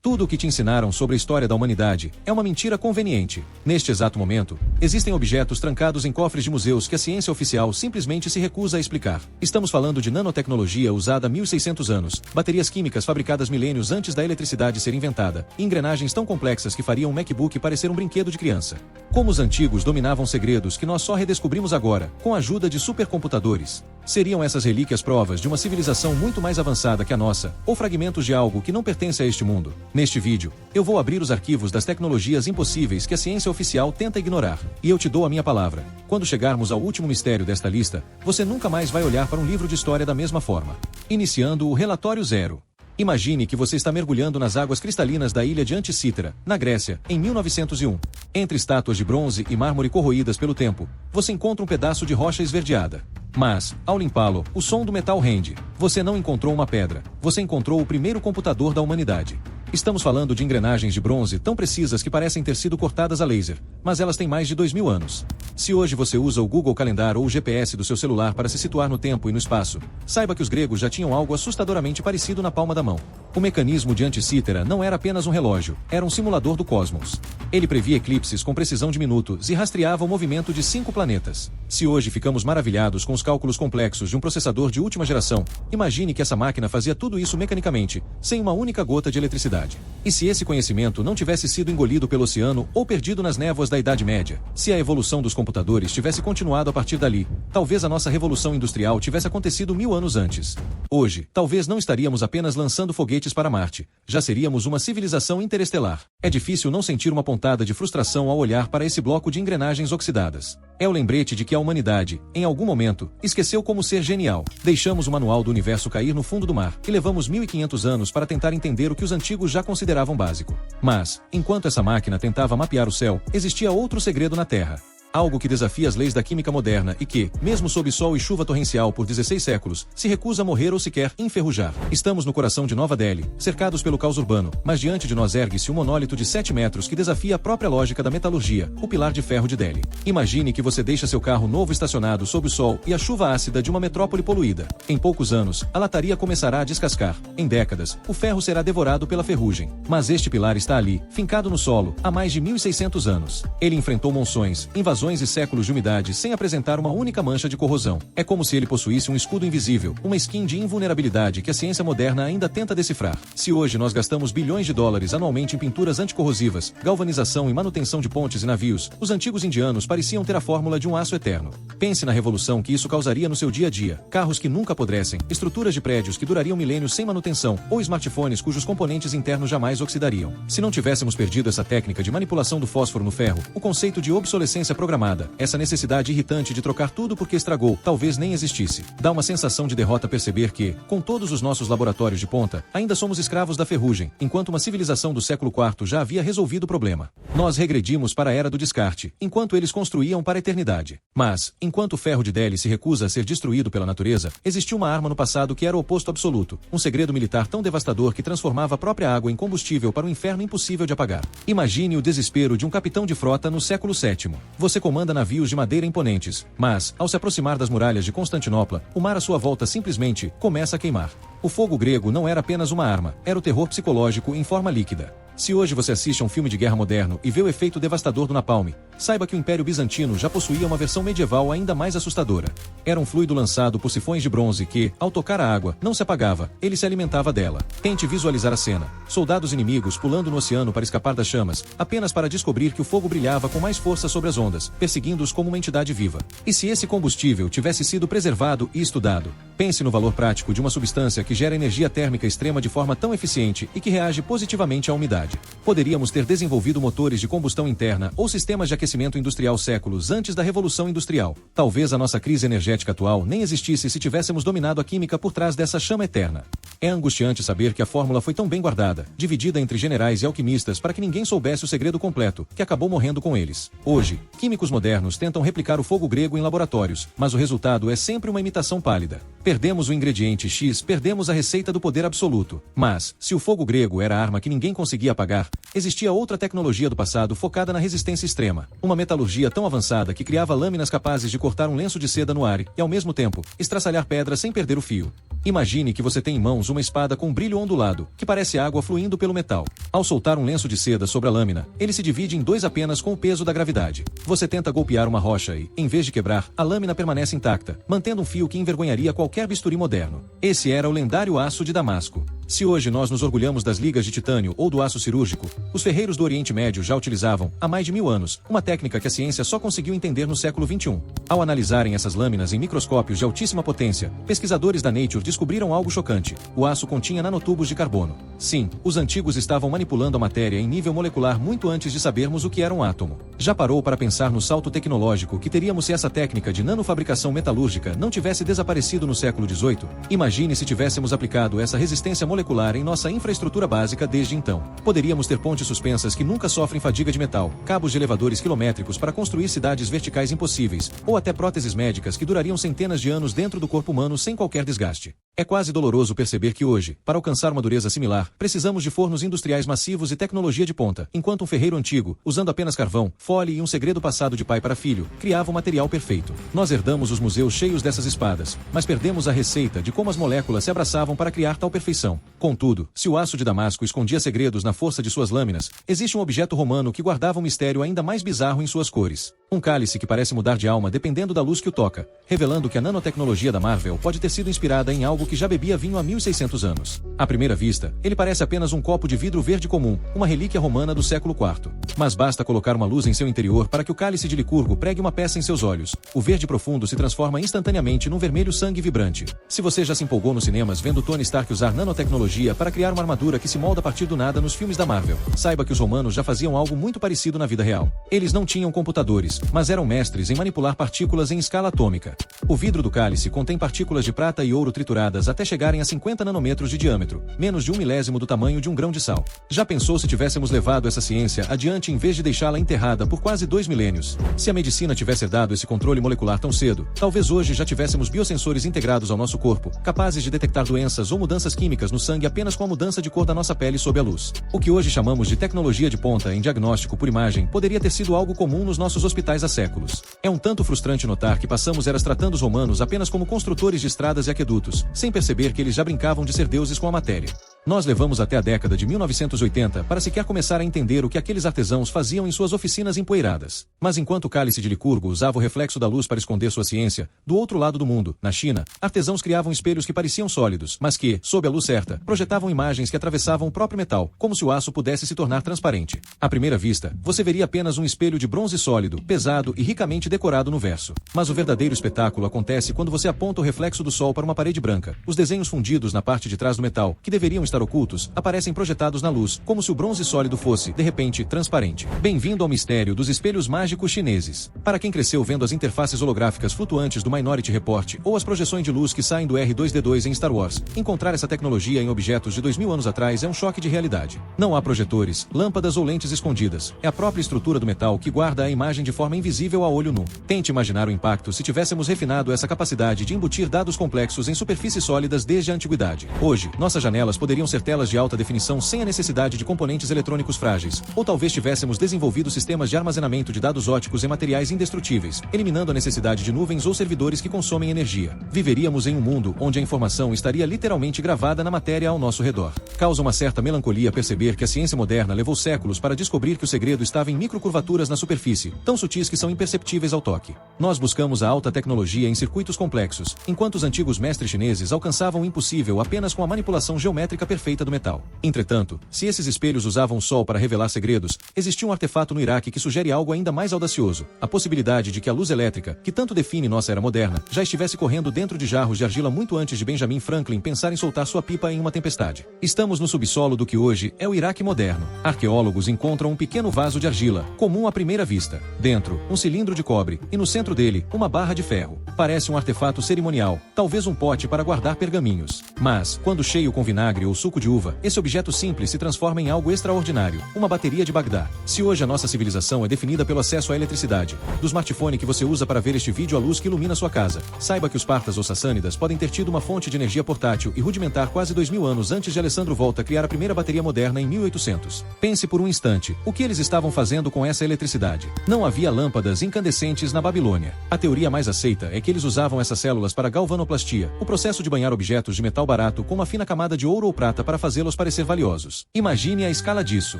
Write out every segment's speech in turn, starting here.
Tudo o que te ensinaram sobre a história da humanidade é uma mentira conveniente. Neste exato momento, existem objetos trancados em cofres de museus que a ciência oficial simplesmente se recusa a explicar. Estamos falando de nanotecnologia usada há 1600 anos, baterias químicas fabricadas milênios antes da eletricidade ser inventada, e engrenagens tão complexas que fariam um MacBook parecer um brinquedo de criança. Como os antigos dominavam segredos que nós só redescobrimos agora, com a ajuda de supercomputadores. Seriam essas relíquias provas de uma civilização muito mais avançada que a nossa, ou fragmentos de algo que não pertence a este mundo? Neste vídeo, eu vou abrir os arquivos das tecnologias impossíveis que a ciência oficial tenta ignorar. E eu te dou a minha palavra. Quando chegarmos ao último mistério desta lista, você nunca mais vai olhar para um livro de história da mesma forma. Iniciando o Relatório Zero. Imagine que você está mergulhando nas águas cristalinas da ilha de Anticítera, na Grécia, em 1901. Entre estátuas de bronze e mármore corroídas pelo tempo, você encontra um pedaço de rocha esverdeada. Mas, ao limpá-lo, o som do metal rende. Você não encontrou uma pedra. Você encontrou o primeiro computador da humanidade. Estamos falando de engrenagens de bronze tão precisas que parecem ter sido cortadas a laser, mas elas têm mais de 2000 anos. Se hoje você usa o Google Calendar ou o GPS do seu celular para se situar no tempo e no espaço, saiba que os gregos já tinham algo assustadoramente parecido na palma da mão. O mecanismo de Anticítera não era apenas um relógio, era um simulador do cosmos. Ele previa eclipses com precisão de minutos e rastreava o movimento de 5 planetas. Se hoje ficamos maravilhados com os cálculos complexos de um processador de última geração, imagine que essa máquina fazia tudo isso mecanicamente, sem uma única gota de eletricidade. E se esse conhecimento não tivesse sido engolido pelo oceano ou perdido nas névoas da Idade Média? Se a evolução dos computadores tivesse continuado a partir dali, talvez a nossa revolução industrial tivesse acontecido 1000 anos antes. Hoje, talvez não estaríamos apenas lançando foguetes para Marte, já seríamos uma civilização interestelar. É difícil não sentir uma pontada de frustração ao olhar para esse bloco de engrenagens oxidadas. É o lembrete de que a humanidade, em algum momento, esqueceu como ser genial. Deixamos o manual do universo cair no fundo do mar, e levamos 1500 anos para tentar entender o que os antigos já consideravam básico. Mas, enquanto essa máquina tentava mapear o céu, existia outro segredo na Terra. Algo que desafia as leis da química moderna e que, mesmo sob sol e chuva torrencial por 16 séculos, se recusa a morrer ou sequer enferrujar. Estamos no coração de Nova Delhi, cercados pelo caos urbano, mas diante de nós ergue-se um monólito de 7 metros que desafia a própria lógica da metalurgia, o pilar de ferro de Delhi. Imagine que você deixa seu carro novo estacionado sob o sol e a chuva ácida de uma metrópole poluída. Em poucos anos, a lataria começará a descascar. Em décadas, o ferro será devorado pela ferrugem. Mas este pilar está ali, fincado no solo, há mais de 1600 anos. Ele enfrentou monções, invasões e séculos de umidade sem apresentar uma única mancha de corrosão. É como se ele possuísse um escudo invisível, uma skin de invulnerabilidade que a ciência moderna ainda tenta decifrar. Se hoje nós gastamos bilhões de dólares anualmente em pinturas anticorrosivas, galvanização e manutenção de pontes e navios, os antigos indianos pareciam ter a fórmula de um aço eterno. Pense na revolução que isso causaria no seu dia a dia. Carros que nunca apodrecem, estruturas de prédios que durariam milênios sem manutenção, ou smartphones cujos componentes internos jamais oxidariam. Se não tivéssemos perdido essa técnica de manipulação do fósforo no ferro, o conceito de obsolescência programada, essa necessidade irritante de trocar tudo porque estragou, talvez nem existisse. Dá uma sensação de derrota perceber que, com todos os nossos laboratórios de ponta, ainda somos escravos da ferrugem, enquanto uma civilização do século IV já havia resolvido o problema. Nós regredimos para a era do descarte, enquanto eles construíam para a eternidade. Mas, enquanto o ferro de Delhi se recusa a ser destruído pela natureza, existiu uma arma no passado que era o oposto absoluto, um segredo militar tão devastador que transformava a própria água em combustível para um inferno impossível de apagar. Imagine o desespero de um capitão de frota no século VII. Você comanda navios de madeira imponentes, mas, ao se aproximar das muralhas de Constantinopla, o mar à sua volta simplesmente começa a queimar. O fogo grego não era apenas uma arma, era o terror psicológico em forma líquida. Se hoje você assiste a um filme de guerra moderno e vê o efeito devastador do napalm, saiba que o Império Bizantino já possuía uma versão medieval ainda mais assustadora. Era um fluido lançado por sifões de bronze que, ao tocar a água, não se apagava, ele se alimentava dela. Tente visualizar a cena. Soldados inimigos pulando no oceano para escapar das chamas, apenas para descobrir que o fogo brilhava com mais força sobre as ondas, perseguindo-os como uma entidade viva. E se esse combustível tivesse sido preservado e estudado? Pense no valor prático de uma substância que gera energia térmica extrema de forma tão eficiente e que reage positivamente à umidade. Poderíamos ter desenvolvido motores de combustão interna ou sistemas de aquecimento industrial séculos antes da Revolução Industrial. Talvez a nossa crise energética atual nem existisse se tivéssemos dominado a química por trás dessa chama eterna. É angustiante saber que a fórmula foi tão bem guardada, dividida entre generais e alquimistas para que ninguém soubesse o segredo completo, que acabou morrendo com eles. Hoje, químicos modernos tentam replicar o fogo grego em laboratórios, mas o resultado é sempre uma imitação pálida. Perdemos o ingrediente X, perdemos a receita do poder absoluto. Mas, se o fogo grego era a arma que ninguém conseguia apagar, existia outra tecnologia do passado focada na resistência extrema. Uma metalurgia tão avançada que criava lâminas capazes de cortar um lenço de seda no ar e, ao mesmo tempo, estraçalhar pedra sem perder o fio. Imagine que você tem em mãos uma espada com brilho ondulado, que parece água fluindo pelo metal. Ao soltar um lenço de seda sobre a lâmina, ele se divide em dois apenas com o peso da gravidade. Você tenta golpear uma rocha e, em vez de quebrar, a lâmina permanece intacta, mantendo um fio que envergonharia qualquer bisturi moderno. Esse era o lendário aço de Damasco. Se hoje nós nos orgulhamos das ligas de titânio ou do aço cirúrgico, os ferreiros do Oriente Médio já utilizavam, há mais de 1000 anos, uma técnica que a ciência só conseguiu entender no século XXI. Ao analisarem essas lâminas em microscópios de altíssima potência, pesquisadores da Nature descobriram algo chocante. O aço continha nanotubos de carbono. Sim, os antigos estavam manipulando a matéria em nível molecular muito antes de sabermos o que era um átomo. Já parou para pensar no salto tecnológico que teríamos se essa técnica de nanofabricação metalúrgica não tivesse desaparecido no século XVIII? Imagine se tivéssemos aplicado essa resistência molecular em nossa infraestrutura básica desde então. Poderíamos ter pontes suspensas que nunca sofrem fadiga de metal, cabos de elevadores quilométricos para construir cidades verticais impossíveis, ou até próteses médicas que durariam centenas de anos dentro do corpo humano sem qualquer desgaste. É quase doloroso perceber que hoje, para alcançar uma dureza similar, precisamos de fornos industriais massivos e tecnologia de ponta, enquanto um ferreiro antigo, usando apenas carvão, fole e um segredo passado de pai para filho, criava o material perfeito. Nós herdamos os museus cheios dessas espadas, mas perdemos a receita de como as moléculas se abraçavam para criar tal perfeição. Contudo, se o aço de Damasco escondia segredos na força de suas lâminas, existe um objeto romano que guardava um mistério ainda mais bizarro em suas cores. Um cálice que parece mudar de alma dependendo da luz que o toca, revelando que a nanotecnologia da Marvel pode ter sido inspirada em algo que já bebia vinho há 1600 anos. À primeira vista, ele parece apenas um copo de vidro verde comum, uma relíquia romana do século IV. Mas basta colocar uma luz em seu interior para que o cálice de Licurgo pregue uma peça em seus olhos. O verde profundo se transforma instantaneamente num vermelho sangue vibrante. Se você já se empolgou nos cinemas vendo Tony Stark usar nanotecnologia para criar uma armadura que se molda a partir do nada nos filmes da Marvel, saiba que os romanos já faziam algo muito parecido na vida real. Eles não tinham computadores, mas eram mestres em manipular partículas em escala atômica. O vidro do cálice contém partículas de prata e ouro trituradas até chegarem a 50 nanômetros de diâmetro, menos de 1/1000 do tamanho de um grão de sal. Já pensou se tivéssemos levado essa ciência adiante em vez de deixá-la enterrada por quase 2 milênios? Se a medicina tivesse dado esse controle molecular tão cedo, talvez hoje já tivéssemos biosensores integrados ao nosso corpo, capazes de detectar doenças ou mudanças químicas no sangue apenas com a mudança de cor da nossa pele sob a luz. O que hoje chamamos de tecnologia de ponta em diagnóstico por imagem poderia ter sido algo comum nos nossos hospitais há séculos. É um tanto frustrante notar que passamos eras tratando os romanos apenas como construtores de estradas e aquedutos, sem perceber que eles já brincavam de ser deuses com a matéria. Nós levamos até a década de 1980 para sequer começar a entender o que aqueles artesãos faziam em suas oficinas empoeiradas. Mas enquanto o cálice de Licurgo usava o reflexo da luz para esconder sua ciência, do outro lado do mundo, na China, artesãos criavam espelhos que pareciam sólidos, mas que, sob a luz certa, projetavam imagens que atravessavam o próprio metal, como se o aço pudesse se tornar transparente. À primeira vista, você veria apenas um espelho de bronze sólido, pesado e ricamente decorado no verso. Mas o verdadeiro espetáculo acontece quando você aponta o reflexo do sol para uma parede branca. Os desenhos fundidos na parte de trás do metal, que deveriam estar ocultos, aparecem projetados na luz, como se o bronze sólido fosse, de repente, transparente. Bem-vindo ao mistério dos espelhos mágicos chineses. Para quem cresceu vendo as interfaces holográficas flutuantes do Minority Report ou as projeções de luz que saem do R2-D2 em Star Wars, encontrar essa tecnologia em objetos de 2000 anos atrás é um choque de realidade. Não há projetores, lâmpadas ou lentes escondidas. É a própria estrutura do metal que guarda a imagem de forma invisível a olho nu. Tente imaginar o impacto se tivéssemos refinado essa capacidade de embutir dados complexos em superfícies sólidas desde a antiguidade. Hoje, nossas janelas poderiam ser telas de alta definição sem a necessidade de componentes eletrônicos frágeis, ou talvez tivéssemos desenvolvido sistemas de armazenamento de dados óticos em materiais indestrutíveis, eliminando a necessidade de nuvens ou servidores que consomem energia. Viveríamos em um mundo onde a informação estaria literalmente gravada na matéria ao nosso redor. Causa uma certa melancolia perceber que a ciência moderna levou séculos para descobrir que o segredo estava em microcurvaturas na superfície, tão sutis que são imperceptíveis ao toque. Nós buscamos a alta tecnologia em circuitos complexos, enquanto os antigos mestres chineses alcançavam o impossível apenas com a manipulação geométrica perfeita do metal. Entretanto, se esses espelhos usavam o sol para revelar segredos, existia um artefato no Iraque que sugere algo ainda mais audacioso: a possibilidade de que a luz elétrica, que tanto define nossa era moderna, já estivesse correndo dentro de jarros de argila muito antes de Benjamin Franklin pensar em soltar sua pipa em uma tempestade. Estamos no subsolo do que hoje é o Iraque moderno. Arqueólogos encontram um pequeno vaso de argila, comum à primeira vista. Dentro, um cilindro de cobre, e no centro dele, uma barra de ferro. Parece um artefato cerimonial, talvez um pote para guardar pergaminhos. Mas, quando cheio com vinagre ou suco de uva, esse objeto simples se transforma em algo extraordinário, uma bateria de Bagdá. Se hoje a nossa civilização é definida pelo acesso à eletricidade, do smartphone que você usa para ver este vídeo à luz que ilumina sua casa, saiba que os partas ou sassânidas podem ter tido uma fonte de energia portátil e rudimentar quase 2000 anos antes de Alessandro Volta criar a primeira bateria moderna em 1800. Pense por um instante, o que eles estavam fazendo com essa eletricidade? Não havia lâmpadas incandescentes na Babilônia. A teoria mais aceita é que eles usavam essas células para galvanoplastia, o processo de banhar objetos de metal barato com uma fina camada de ouro ou prata para fazê-los parecer valiosos. Imagine a escala disso.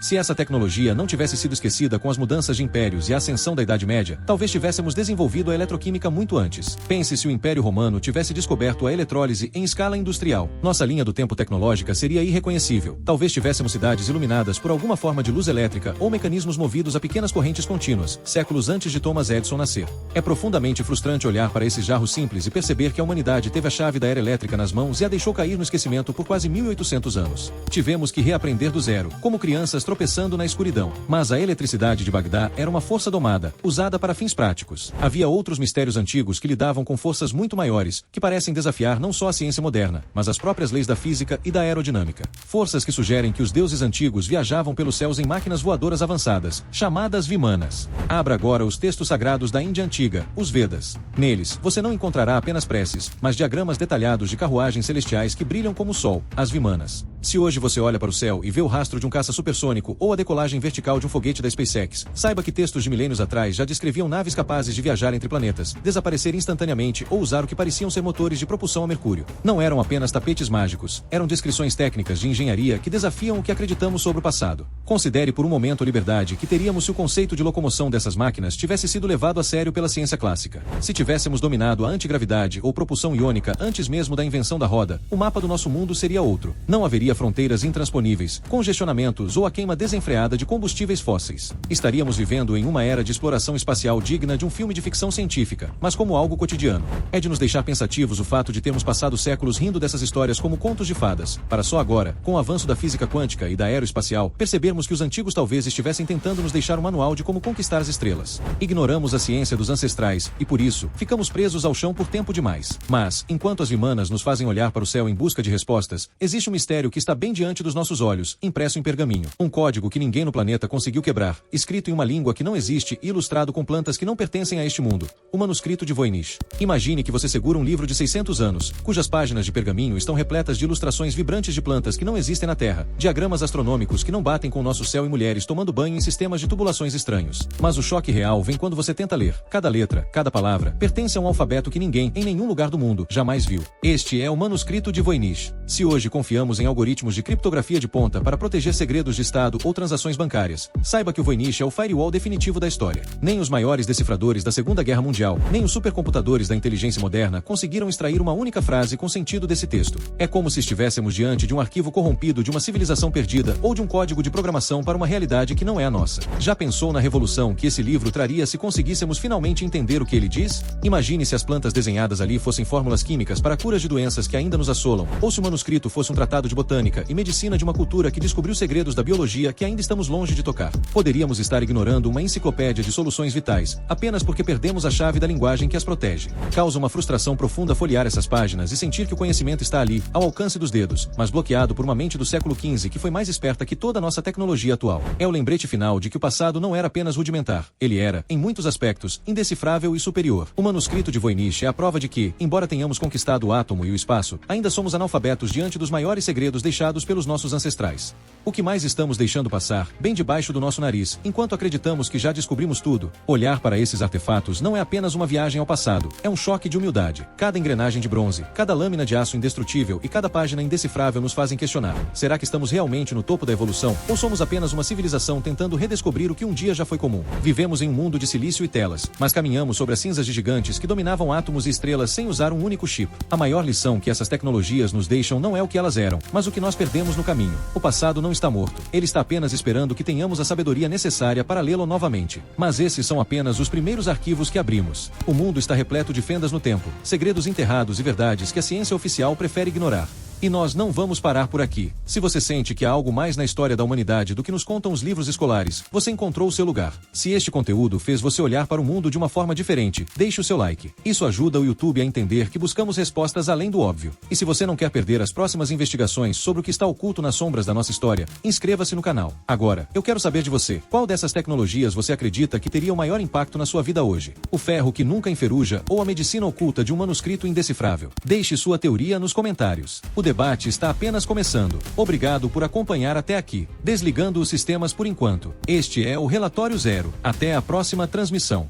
Se essa tecnologia não tivesse sido esquecida com as mudanças de impérios e a ascensão da Idade Média, talvez tivéssemos desenvolvido a eletroquímica muito antes. Pense se o Império Romano tivesse descoberto a eletrólise em escala industrial. Nossa linha do tempo tecnológica seria irreconhecível. Talvez tivéssemos cidades iluminadas por alguma forma de luz elétrica ou mecanismos movidos a pequenas correntes contínuas, séculos antes de Thomas Edison nascer. É profundamente frustrante olhar para esses jarros simples e perceber que a humanidade teve a chave da era elétrica nas mãos e a deixou cair no esquecimento por quase 1800 anos. Tivemos que reaprender do zero, como crianças tropeçando na escuridão. Mas a eletricidade de Bagdá era uma força domada, usada para fins práticos. Havia outros mistérios antigos que lidavam com forças muito maiores, que parecem desafiar não só a ciência moderna, mas as próprias leis da física e da aerodinâmica. Forças que sugerem que os deuses antigos viajavam pelos céus em máquinas voadoras avançadas, chamadas Vimanas. Abra agora os textos sagrados da Índia Antiga, os Vedas. Neles, você não encontrará apenas preces, mas diagramas detalhados de carruagens celestiais que brilham como o sol, as Vimanas. Se hoje você olha para o céu e vê o rastro de um caça supersônico ou a decolagem vertical de um foguete da SpaceX, saiba que textos de milênios atrás já descreviam naves capazes de viajar entre planetas, desaparecer instantaneamente ou usar o que pareciam ser motores de propulsão a mercúrio. Não eram apenas tapetes mágicos, eram descrições técnicas de engenharia que desafiam o que acreditamos sobre o passado. Considere por um momento a liberdade que teríamos se o conceito de locomoção dessas máquinas tivesse sido levado a sério pela ciência clássica. Se tivéssemos dominado a antigravidade ou propulsão iônica antes mesmo da invenção da roda, o mapa do nosso mundo seria outro. Não haveria fronteiras intransponíveis, congestionamentos ou a queima desenfreada de combustíveis fósseis. Estaríamos vivendo em uma era de exploração espacial digna de um filme de ficção científica, mas como algo cotidiano. É de nos deixar pensativos o fato de termos passado séculos rindo dessas histórias como contos de fadas, para só agora, com o avanço da física quântica e da aeroespacial, percebermos que os antigos talvez estivessem tentando nos deixar um manual de como conquistar as estrelas. Ignoramos a ciência dos ancestrais e, por isso, ficamos presos ao chão por tempo demais. Mas, enquanto as Vimanas nos fazem olhar para o céu em busca de respostas, existe um mistério que está bem diante dos nossos olhos, impresso em pergaminho. Um código que ninguém no planeta conseguiu quebrar, escrito em uma língua que não existe e ilustrado com plantas que não pertencem a este mundo. O manuscrito de Voynich. Imagine que você segura um livro de 600 anos, cujas páginas de pergaminho estão repletas de ilustrações vibrantes de plantas que não existem na Terra, diagramas astronômicos que não batem com o nosso céu e mulheres tomando banho em sistemas de tubulações estranhos. Mas o choque real vem quando você tenta ler. Cada letra, cada palavra, pertence a um alfabeto que ninguém, em nenhum lugar do mundo, jamais viu. Este é o manuscrito de Voynich. Se hoje confiamos em algoritmos de criptografia de ponta para proteger segredos de Estado ou transações bancárias, saiba que o Voynich é o firewall definitivo da história. Nem os maiores decifradores da Segunda Guerra Mundial, nem os supercomputadores da inteligência moderna conseguiram extrair uma única frase com sentido desse texto. É como se estivéssemos diante de um arquivo corrompido de uma civilização perdida ou de um código de programação para uma realidade que não é a nossa. Já pensou na revolução que esse livro traria se conseguíssemos finalmente entender o que ele diz? Imagine se as plantas desenhadas ali fossem fórmulas químicas para curas de doenças que ainda nos assolam, ou se o manuscrito fosse um tratado de botânica e medicina de uma cultura que descobriu segredos da biologia que ainda estamos longe de tocar. Poderíamos estar ignorando uma enciclopédia de soluções vitais, apenas porque perdemos a chave da linguagem que as protege. Causa uma frustração profunda folhear essas páginas e sentir que o conhecimento está ali, ao alcance dos dedos, mas bloqueado por uma mente do século XV que foi mais esperta que toda a nossa tecnologia atual. É o lembrete final de que o passado não era apenas rudimentar, ele era, em muitos aspectos, indecifrável e superior. O manuscrito de Voynich é a prova de que, embora tenhamos conquistado o átomo e o espaço, ainda somos analfabetos diante dos maiores segredos deixados pelos nossos ancestrais. O que mais estamos deixando passar, bem debaixo do nosso nariz, enquanto acreditamos que já descobrimos tudo? Olhar para esses artefatos não é apenas uma viagem ao passado, é um choque de humildade. Cada engrenagem de bronze, cada lâmina de aço indestrutível e cada página indecifrável nos fazem questionar: será que estamos realmente no topo da evolução, ou somos apenas uma civilização tentando redescobrir o que um dia já foi comum? Vivemos em um mundo de silício e telas, mas caminhamos sobre as cinzas de gigantes que dominavam átomos e estrelas sem usar um único chip. A maior lição que essas tecnologias nos deixam não é o que elas eram, mas o que nós perdemos no caminho. O passado não está morto, ele está apenas esperando que tenhamos a sabedoria necessária para lê-lo novamente. Mas esses são apenas os primeiros arquivos que abrimos. O mundo está repleto de fendas no tempo, segredos enterrados e verdades que a ciência oficial prefere ignorar. E nós não vamos parar por aqui. Se você sente que há algo mais na história da humanidade do que nos contam os livros escolares, você encontrou o seu lugar. Se este conteúdo fez você olhar para o mundo de uma forma diferente, deixe o seu like. Isso ajuda o YouTube a entender que buscamos respostas além do óbvio. E se você não quer perder as próximas investigações sobre o que está oculto nas sombras da nossa história, inscreva-se no canal. Agora, eu quero saber de você. Qual dessas tecnologias você acredita que teria o maior impacto na sua vida hoje? O ferro que nunca enferruja ou a medicina oculta de um manuscrito indecifrável? Deixe sua teoria nos comentários. O debate está apenas começando. Obrigado por acompanhar até aqui. Desligando os sistemas por enquanto. Este é o Relatório Zero. Até a próxima transmissão.